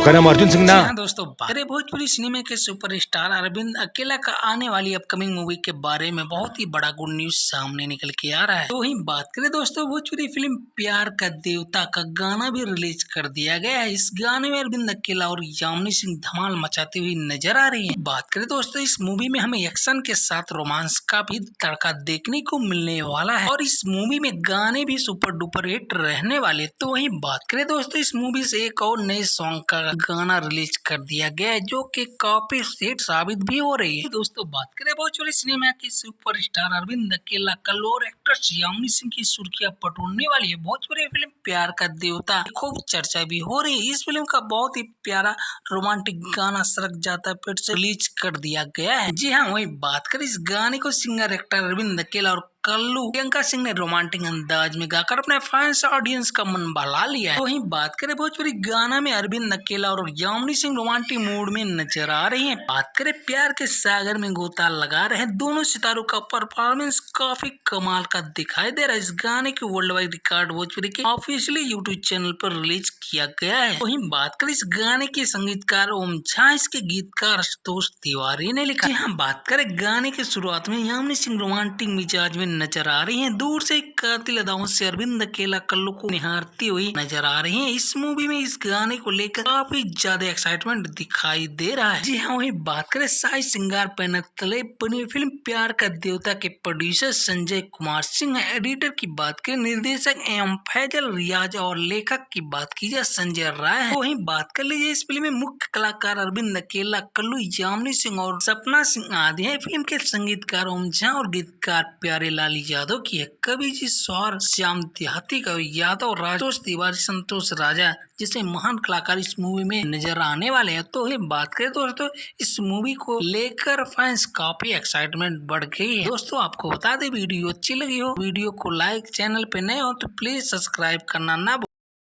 आपका नाम अर्जुन सिंह ना? हाँ दोस्तों, बात करें भोजपुरी सिनेमा के सुपरस्टार अरविंद अकेला का आने वाली अपकमिंग मूवी के बारे में बहुत ही बड़ा गुड न्यूज सामने निकल के आ रहा है। तो वहीं बात करें दोस्तों, भोजपुरी फिल्म प्यार का देवता का गाना भी रिलीज कर दिया गया है। इस गाने में अरविंद अकेला और यामिनी सिंह धमाल मचाती हुई नजर आ रही है। बात करें दोस्तों, इस मूवी में हमें एक्शन के साथ रोमांस का भी तड़का देखने को मिलने वाला है और इस मूवी में गाने भी सुपर डुपर हिट रहने वाले। तो वहीं बात करें दोस्तों, इस मूवी से एक और नए सॉन्ग का गाना रिलीज कर दिया गया है जो कि काफी हिट साबित भी हो रही है। दोस्तों बात करें भोजपुरी सिनेमा के सुपरस्टार अरविंद अकेला कल और एक्ट्रेस यामिनी सिंह की सुर्खियां पटोलने वाली है। भोजपुरी फिल्म प्यार का देवता खूब चर्चा भी हो रही है। इस फिल्म का बहुत ही प्यारा रोमांटिक गाना सरक जाता पेट से रिलीज कर दिया गया है। जी हाँ, वही बात करें, इस गाने को सिंगर एक्टर अरविंद अकेला और कल्लू प्रियंका सिंह ने रोमांटिक अंदाज में गाकर अपने फैंस ऑडियंस का मन बहला लिया है। वहीं बात करें भोजपुरी गाना में अरविंद अकेला और यामिनी सिंह रोमांटिक मूड में नजर आ रही हैं। बात करें प्यार के सागर में गोता लगा रहे दोनों सितारों का परफॉर्मेंस काफी कमाल का दिखाई दे रहा है। इस गाने के वर्ल्ड वाइड रिकॉर्ड भोजपुरी के ऑफिशियली यूट्यूब चैनल पर रिलीज किया गया है। वहीं बात करें, इस गाने के संगीतकार ओम झा, इसके गीतकार आशुतोष तिवारी ने लिखा। हाँ, बात करें गाने की शुरुआत में यामिनी सिंह रोमांटिक मिजाज में नजर आ रही हैं। दूर से कातिल अदाओं से अरविंद अकेला कल्लू को निहारती हुई नजर आ रही हैं। इस मूवी में इस गाने को लेकर काफी ज्यादा एक्साइटमेंट दिखाई दे रहा है। जी हाँ, वही बात करें, साई सिंगार पैनल तले बनी फिल्म प्यार का देवता के प्रोड्यूसर संजय कुमार सिंह, एडिटर की बात करें निर्देशक एम फैजल रियाज और लेखक की बात की जाए संजय राय है। वही बात कर लीजिए, इस फिल्म में मुख्य कलाकार अरविंद अकेला, कल्लू, यामिनी सिंह और सपना सिंह आदि है। फिल्म के संगीतकार ओम झा और गीतकार प्यारे लाल यादव की है। कवि जी सौर श्याम देहाती, कवि यादव, राजोश तिवारी, संतोष राजा जैसे महान कलाकार इस मूवी में नजर आने वाले हैं। तो ही बात करें दोस्तों, इस मूवी को लेकर फैंस काफी एक्साइटमेंट बढ़ गई है। दोस्तों आपको बता दें, वीडियो अच्छी लगी हो वीडियो को लाइक, चैनल पे नए हो तो प्लीज सब्सक्राइब करना ना